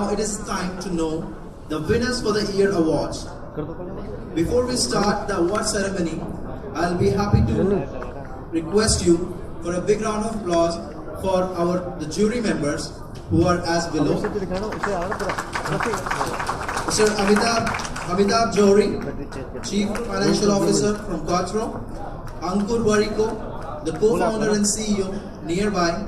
now it is time to know the winners for the year awards. Before we start the award ceremony, I'll be happy to request you for a big round of applause for the jury members who are as below. Mr. Amitabh Johri, Chief Financial Officer from Quattro. Ankur Wariko, the co-founder and CEO, Nearby.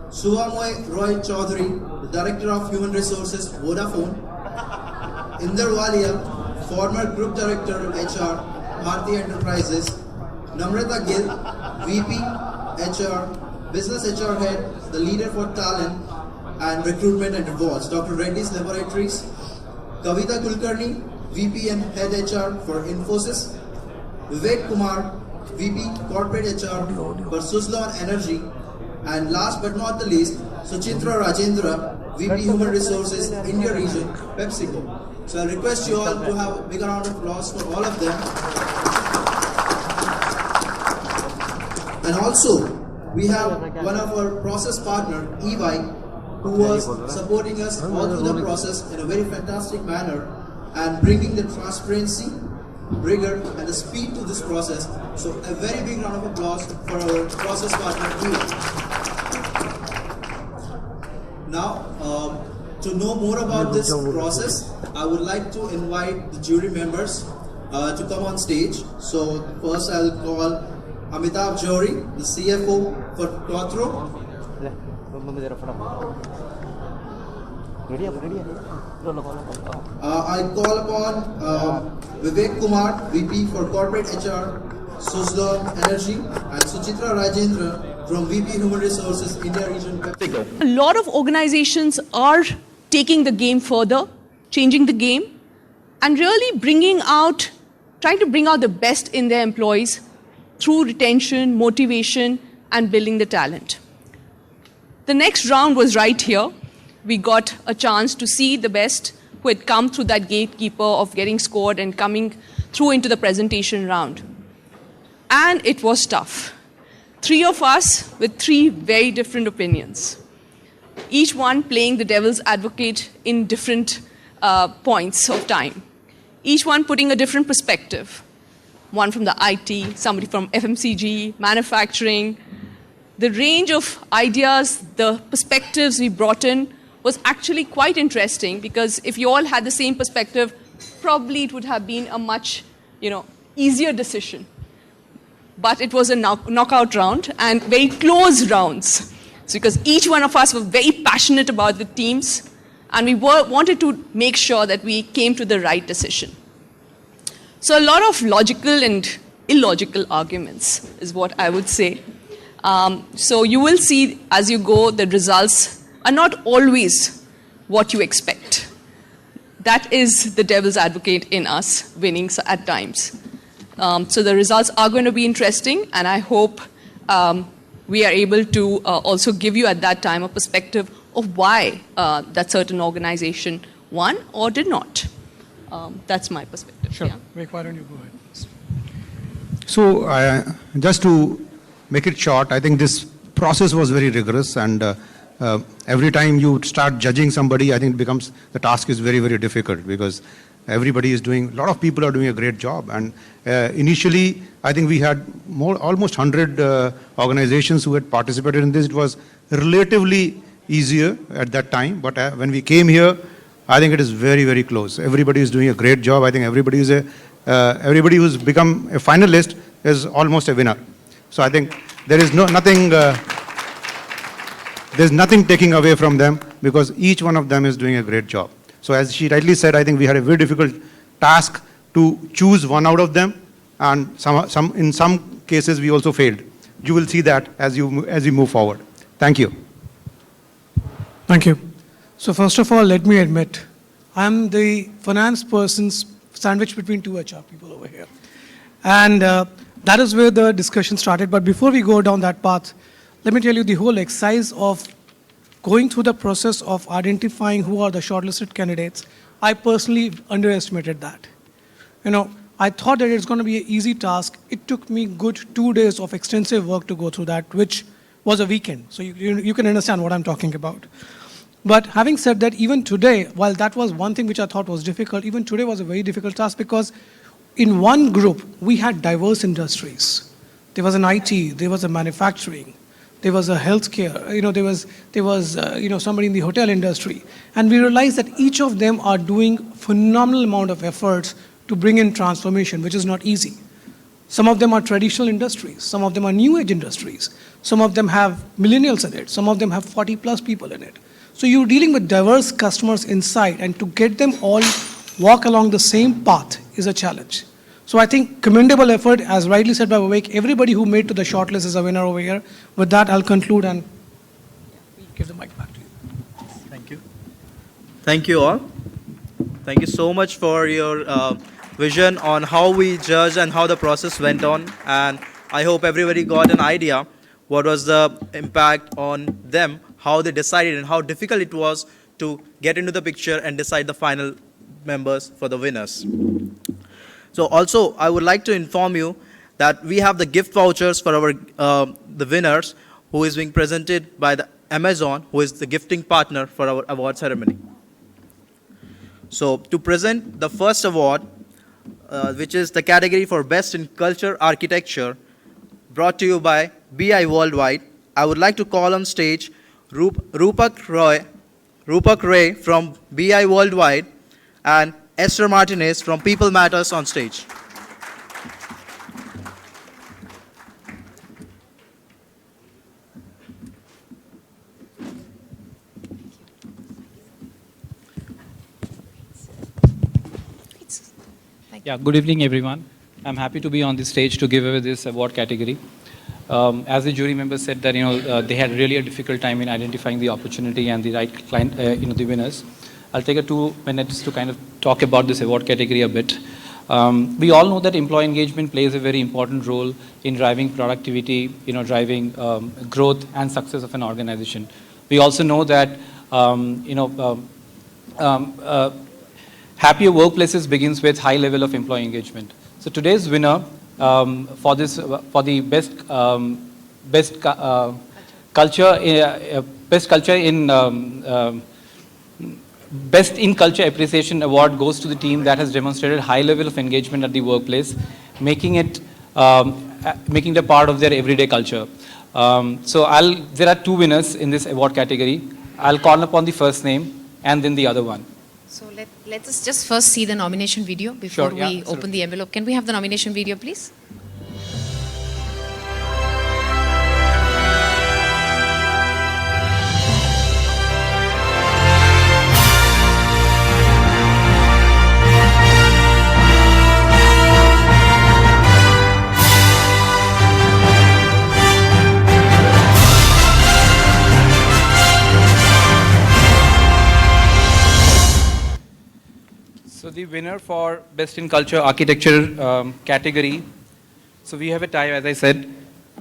Suvamoy Roy Chaudhary, the Director of Human Resources, Vodafone. Inder Walia, former Group Director HR, Bharti Enterprises. Namrata Gill, VP HR, Business HR Head, the leader for talent and recruitment and rewards, Dr. Reddy's Laboratories. Kavita Kulkarni, VP and Head HR for Infosys. Vivek Kumar, VP Corporate HR for Suzlon Energy. And last but not the least, Suchitra Rajendra, VP Human Resources, India Region, PepsiCo. So I request you all to have a big round of applause for all of them. And also, we have one of our process partner, EY, who was supporting us all through the process in a very fantastic manner and bringing the transparency, rigor and the speed to this process. So a very big round of applause for our process partner, EY. Now, to know more about this process, I would like to invite the jury members to come on stage. So first I'll call Amitabh Johri, the CFO for Quattro. I call upon Vivek Kumar, VP for Corporate HR, Suzlon Energy, and Suchitra Rajendra from VP Human Resources, India Region. A lot of organizations are taking the game further, changing the game, and really trying to bring out the best in their employees through retention, motivation, and building the talent. The next round was right here. We got a chance to see the best who had come through that gatekeeper of getting scored and coming through into the presentation round. And it was tough. 3 of us with 3 very different opinions. Each one playing the devil's advocate in different points of time. Each one putting a different perspective. One from the IT, somebody from FMCG, manufacturing. The range of ideas, the perspectives we brought in was actually quite interesting, because if you all had the same perspective, probably it would have been a much, easier decision. But it was a knockout round and very close rounds. So because each one of us were very passionate about the teams, and we wanted to make sure that we came to the right decision. So a lot of logical and illogical arguments is what I would say. So you will see as you go, the results are not always what you expect. That is the devil's advocate in us winning at times. So the results are going to be interesting, and I hope we are able to also give you at that time a perspective of why that certain organization won or did not. That's my perspective. Sure. Yeah. Vivek, why don't you go ahead? So just to make it short, I think this process was very rigorous, and every time you start judging somebody, I think the task is very, very difficult, because a lot of people are doing a great job. And initially, I think we had almost 100 organizations who had participated in this. It was relatively easier at that time, but when we came here, I think it is very, very close. Everybody is doing a great job. I think everybody who's become a finalist is almost a winner. So I think there is there's nothing taking away from them, because each one of them is doing a great job. So as she rightly said, I think we had a very difficult task to choose one out of them, and in some cases we also failed. You will see that as we move forward. Thank you. Thank you. So first of all, let me admit, I'm the finance person's sandwiched between 2 HR people over here. And that is where the discussion started. But before we go down that path, let me tell you the whole exercise of going through the process of identifying who are the shortlisted candidates. I personally underestimated that. I thought that it's going to be an easy task. It took me good 2 days of extensive work to go through that, which was a weekend. So you can understand what I'm talking about. But having said that, even today, while that was one thing which I thought was difficult, even today was a very difficult task because in one group, we had diverse industries. There was an IT, there was a manufacturing, there was a healthcare, there was somebody in the hotel industry. And we realized that each of them are doing phenomenal amount of efforts to bring in transformation, which is not easy. Some of them are traditional industries, some of them are new age industries, some of them have millennials in it, some of them have 40 plus people in it. So you're dealing with diverse customers inside, and to get them all walk along the same path is a challenge. So I think commendable effort, as rightly said by Vivek, everybody who made to the shortlist is a winner over here. With that, I'll conclude and give the mic back to you. Thank you. Thank you all. Thank you so much for your vision on how we judged and how the process went on. And I hope everybody got an idea what was the impact on them, how they decided and how difficult it was to get into the picture and decide the final members for the winners. So also, I would like to inform you that we have the gift vouchers for our the winners, who is being presented by the Amazon, who is the gifting partner for our award ceremony. So to present the first award, which is the category for Best in Culture Architecture, brought to you by BI Worldwide, I would like to call on stage Rupak Ray from BI Worldwide and Esther Martinez from People Matters on stage. Yeah, good evening, everyone. I'm happy to be on this stage to give away this award category. As the jury member said that they had really a difficult time in identifying the opportunity and the right client, the winners. I'll take 2 minutes to kind of talk about this award category a bit. We all know that employee engagement plays a very important role in driving productivity, driving growth and success of an organization. We also know that happier workplaces begins with high level of employee engagement. So today's winner for the Best in Culture Appreciation Award goes to the team that has demonstrated high level of engagement at the workplace, making it a part of their everyday culture. There are 2 winners in this award category. I'll call upon the first name and then the other one. So let us just first see the nomination video before we open the envelope. Can we have the nomination video, please? So the winner for Best in Culture Architecture category, so we have a tie, as I said.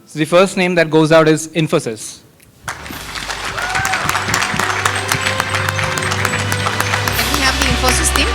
So the first name that goes out is Infosys. Can we have the Infosys team?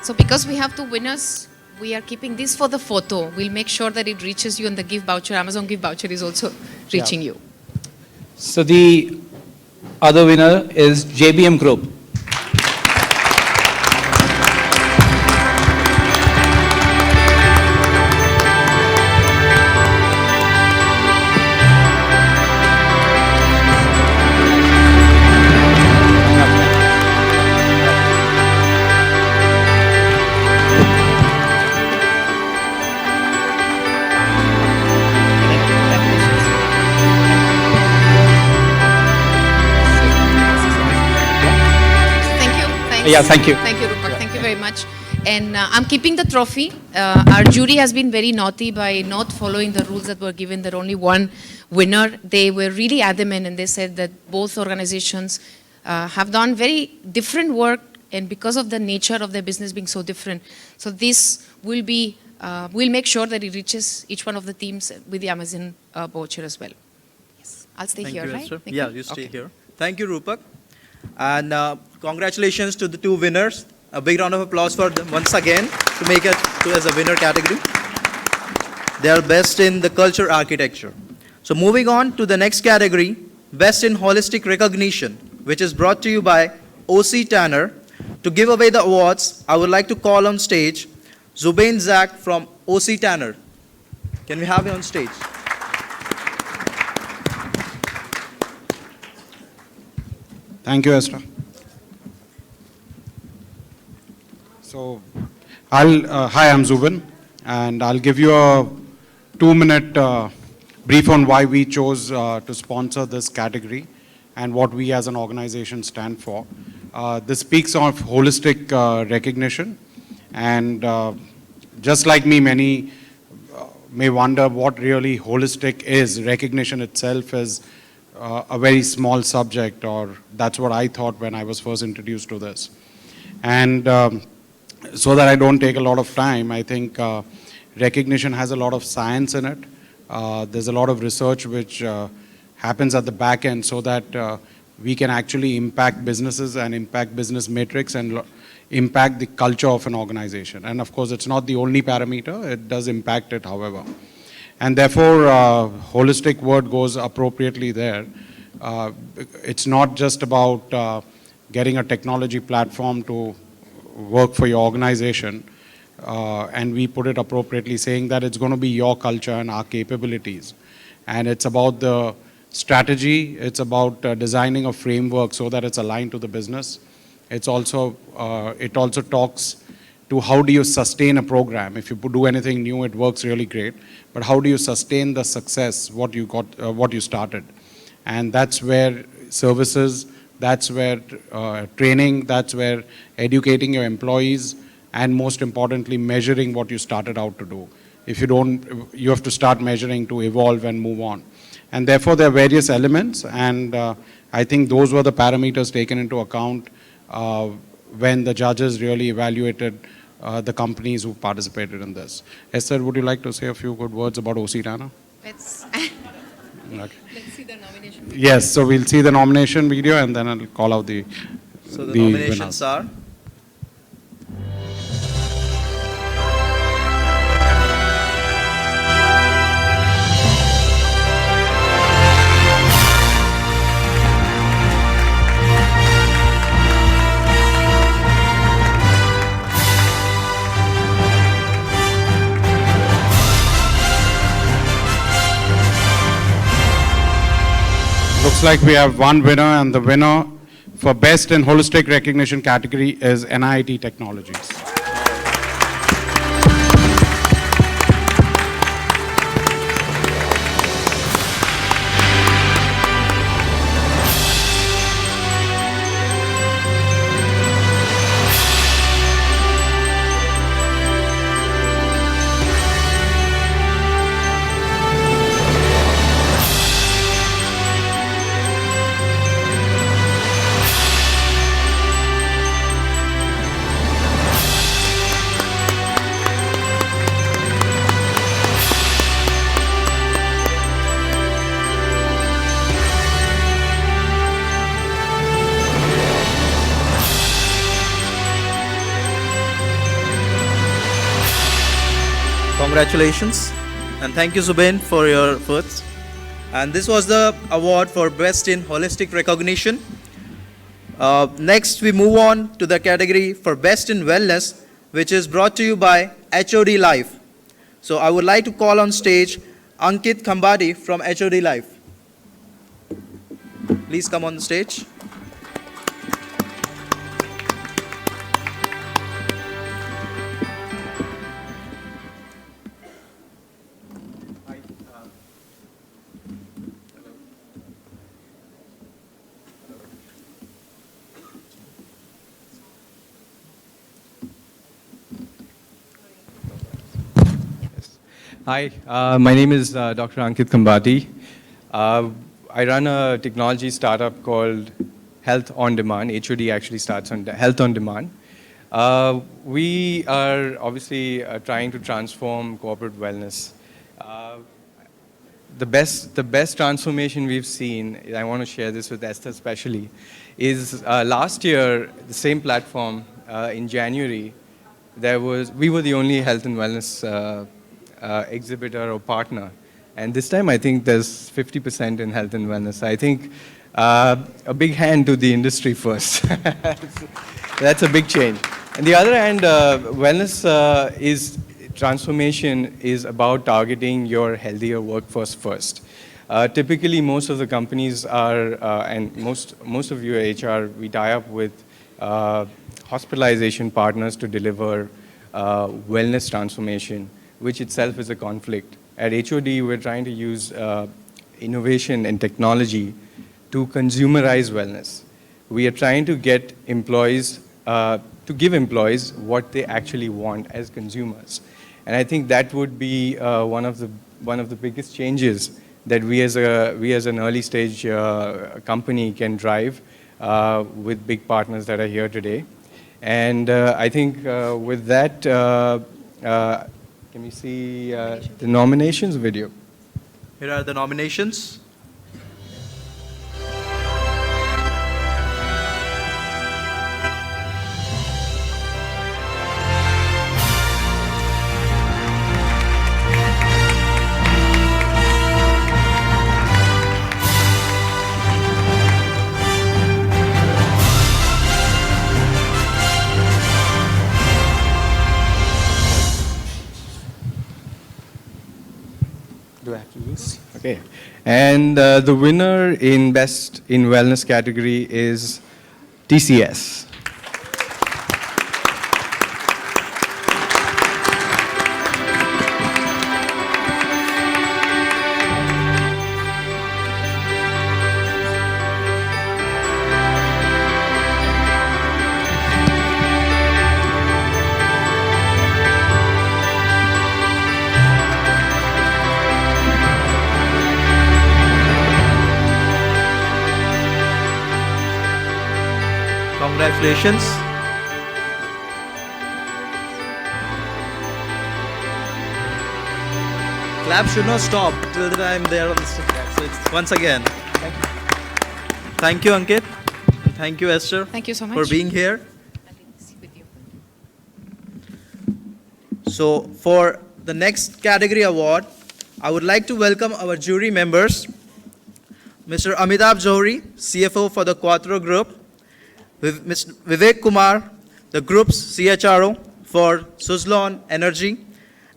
So because we have 2 winners, we are keeping this for the photo. We'll make sure that it reaches you, and the gift voucher, Amazon gift voucher, is also reaching you. So the other winner is JBM Group. Thank you. Yeah, thank you. Thank you, Rupak. Thank you very much. And I'm keeping the trophy. Our jury has been very naughty by not following the rules that were given. There only one winner. They were really adamant and they said that both organizations have done very different work, and because of the nature of their business being so different. So this will be, we'll make sure that it reaches each one of the teams with the Amazon voucher as well. Yes, I'll stay Thank here, you, right? Esther. Thank Yeah, you stay here. Thank you, Rupak. And congratulations to the two winners. A big round of applause for them once again to make it to as a winner category. They are best in the culture architecture. So moving on to the next category, best in holistic recognition, which is brought to you by OC Tanner. To give away the awards, I would like to call on stage Zubain Zak from OC Tanner. Can we have him on stage? Thank you, Esther. So, hi, I'm Zubin, and I'll give you a 2-minute brief on why we chose to sponsor this category and what we as an organization stand for. This speaks of holistic recognition, and just like me, many may wonder what really holistic is. Recognition itself is a very small subject, or that's what I thought when I was first introduced to this. And so that I don't take a lot of time, I think recognition has a lot of science in it. There's a lot of research which happens at the back end so that we can actually impact businesses and impact business metrics and impact the culture of an organization. And of course, it's not the only parameter, it does impact it, however. And therefore, holistic word goes appropriately there. It's not just about getting a technology platform to work for your organization, and we put it appropriately, saying that it's going to be your culture and our capabilities. And it's about the strategy, it's about designing a framework so that it's aligned to the business. It also talks to how do you sustain a program. If you do anything new, it works really great, but how do you sustain the success, what you started? And that's where services, that's where training, that's where educating your employees, and most importantly, measuring what you started out to do. If you don't, you have to start measuring to evolve and move on. And therefore, there are various elements, and I think those were the parameters taken into account when the judges really evaluated the companies who participated in this. Esther, would you like to say a few good words about OC Tanner? Let's, Okay. let's see the nomination. Yes, so we'll see the nomination video and then I'll call out the So the nominations winners. are Looks like we have one winner, and the winner for Best in Holistic Recognition category is NIIT Technologies. congratulations, and thank you, Zubain, for your efforts. And this was the award for Best in Holistic Recognition. Next, we move on to the category for Best in Wellness, which is brought to you by HOD Life. So I would like to call on stage Ankit Khambadi from HOD Life. Please come on the stage. Hi, my name is Dr. Ankit Kambati. I run a technology startup called Health on Demand. HOD actually starts on Health on Demand. We are obviously trying to transform corporate wellness. The best transformation we've seen, I want to share this with Esther especially, is last year, the same platform, in January, we were the only health and wellness exhibitor or partner. And this time, I think there's 50% in health and wellness. I think a big hand to the industry first. That's a big change. And the other hand, wellness transformation is about targeting your healthier workforce first. Typically, most of the companies are, and most of your HR, we tie up with hospitalization partners to deliver wellness transformation, which itself is a conflict. At HOD, we're trying to use innovation and technology to consumerize wellness. We are trying to get employees, to give employees what they actually want as consumers. And I think that would be one of the biggest changes that we as an early stage company can drive with big partners that are here today. And I think with that, can we see the nominations video? Here are the nominations. Do I have to do this? Okay. And the winner in Best in Wellness category is TCS. Congratulations. Clap should not stop till the time they are on the stage. So it's once again. Thank you, Ankit. And thank you, Esther. Thank you so much. For being here. So for the next category award, I would like to welcome our jury members, Mr. Amitabh Johri, CFO for the Quattro Group, with Mr. Vivek Kumar, the group's CHRO for Suzlon Energy,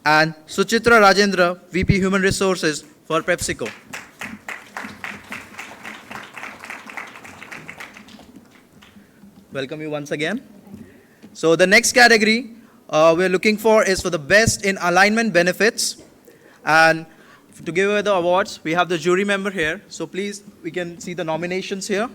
and Suchitra Rajendra, VP Human Resources for PepsiCo. Welcome you once again. So the next category we're looking for is for the best in alignment benefits. And to give away the awards, we have the jury member here. So please, we can see the nominations here.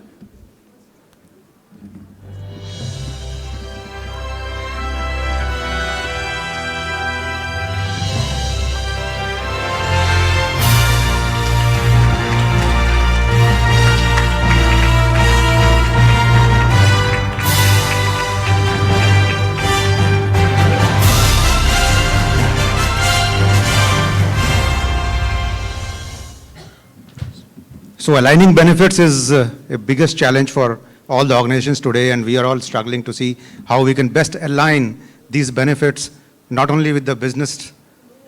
So aligning benefits is a biggest challenge for all the organizations today, and we are all struggling to see how we can best align these benefits not only with the business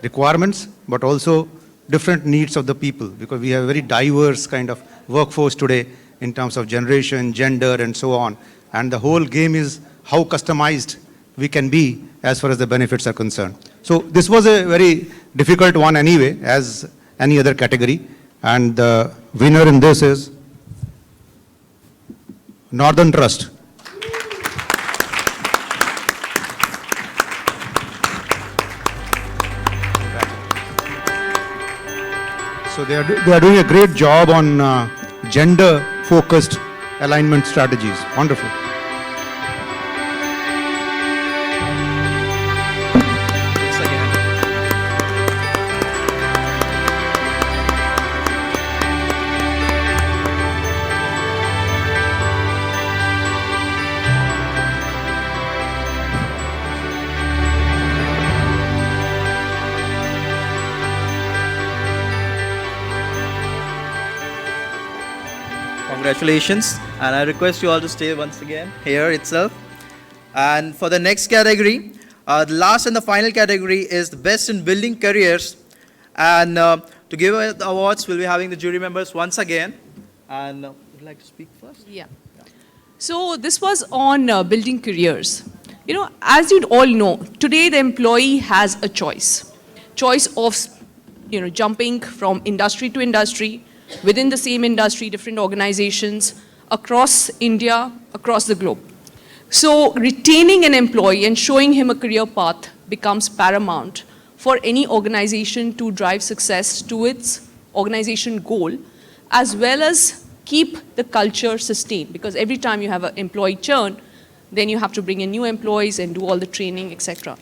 requirements, but also different needs of the people, because we have a very diverse kind of workforce today in terms of generation, gender, and so on. And the whole game is how customized we can be as far as the benefits are concerned. So this was a very difficult one anyway, as any other category. And the winner in this is Northern Trust. So they are doing a great job on gender-focused alignment strategies. Wonderful. Once again. Congratulations. And I request you all to stay once again here itself. And for the next category, the last and the final category is the best in building careers. And to give away the awards, we'll be having the jury members once again. And would you like to speak first? Yeah. So this was on building careers. You know, as you all know, today the employee has a choice. Choice of, you know, jumping from industry to industry, within the same industry, different organizations, across India, across the globe. So retaining an employee and showing him a career path becomes paramount for any organization to drive success to its organization goal, as well as keep the culture sustained. Because every time you have an employee churn, then you have to bring in new employees and do all the training, etc.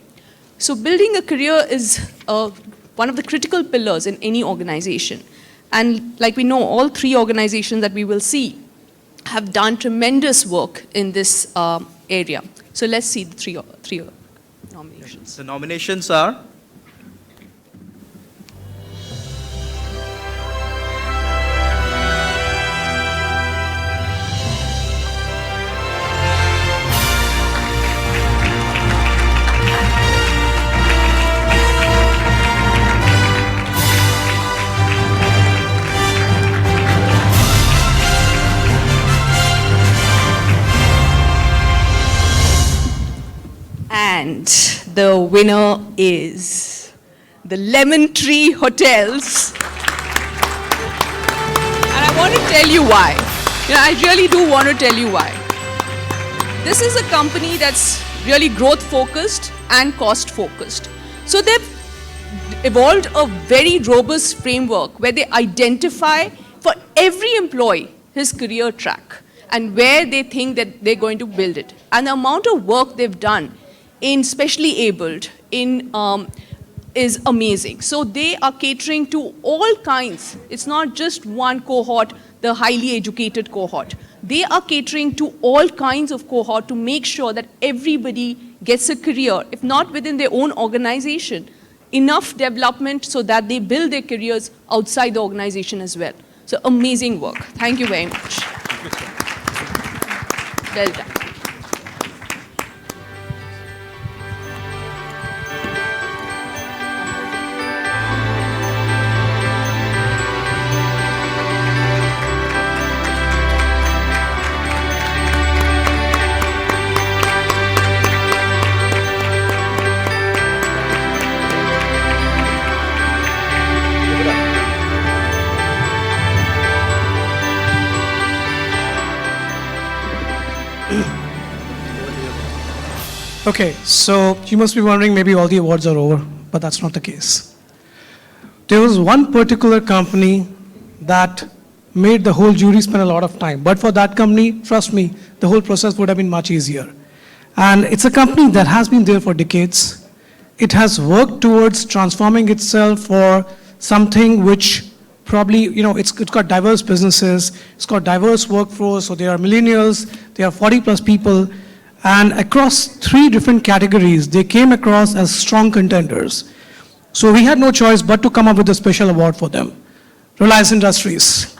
So building a career is one of the critical pillars in any organization. And like we know, all three organizations that we will see have done tremendous work in this area. So let's see the three nominations. The nominations are And the winner is the Lemon Tree Hotels. And I want to tell you why. You know, I really do want to tell you why. This is a company that's really growth focused and cost focused. So they've evolved a very robust framework where they identify for every employee his career track and where they think that they're going to build it. And the amount of work they've done in specially abled is amazing. So they are catering to all kinds. It's not just one cohort, the highly educated cohort. They are catering to all kinds of cohort to make sure that everybody gets a career, if not within their own organization, enough development so that they build their careers outside the organization as well. So amazing work. Thank you very much. Well done. Okay, so you must be wondering maybe all the awards are over, but that's not the case. There was one particular company that made the whole jury spend a lot of time. But for that company, trust me, the whole process would have been much easier. And it's a company that has been there for decades. It has worked towards transforming itself for something which probably, you know, it's got diverse businesses, it's got diverse workforce, so there are millennials, there are 40 plus people, and across 3 different categories, they came across as strong contenders. So we had no choice but to come up with a special award for them. Reliance Industries.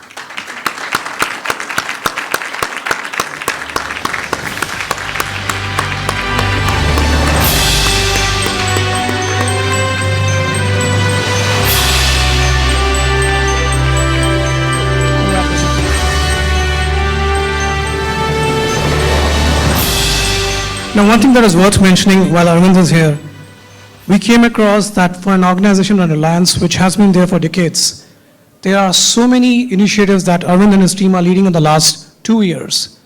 Now, one thing that is worth mentioning while Arvind is here, we came across that for an organization like Reliance, which has been there for decades, there are so many initiatives that Arvind and his team are leading in the last 2 years.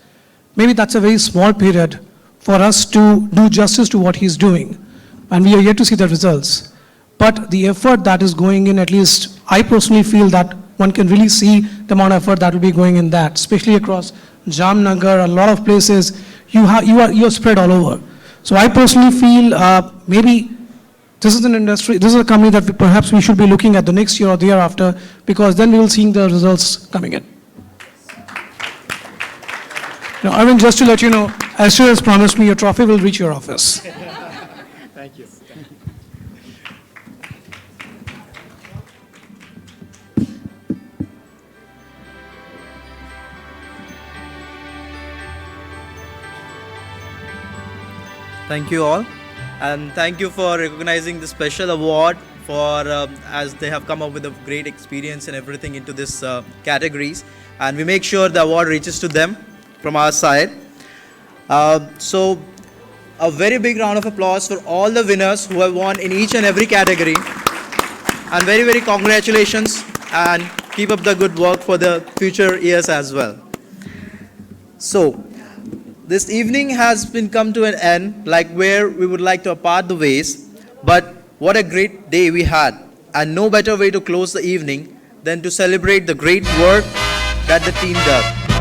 Maybe that's a very small period for us to do justice to what he's doing, and we are yet to see the results. But the effort that is going in, at least I personally feel that one can really see the amount of effort that will be going in that, especially across Jamnagar, a lot of places. You're spread all over. So I personally feel maybe this is an industry, this is a company that perhaps we should be looking at the next year or the year after, because then we will see the results coming in. Now, Arvind, just to let you know, Esther has promised me your trophy will reach your office. Thank you. Thank you all. And thank you for recognizing the special award for as they have come up with a great experience and everything into this categories. And we make sure the award reaches to them from our side. So a very big round of applause for all the winners who have won in each and every category. And very, very congratulations, and keep up the good work for the future years as well. So this evening has been come to an end, like where we would like to part the ways. But what a great day we had, and no better way to close the evening than to celebrate the great work that the team does.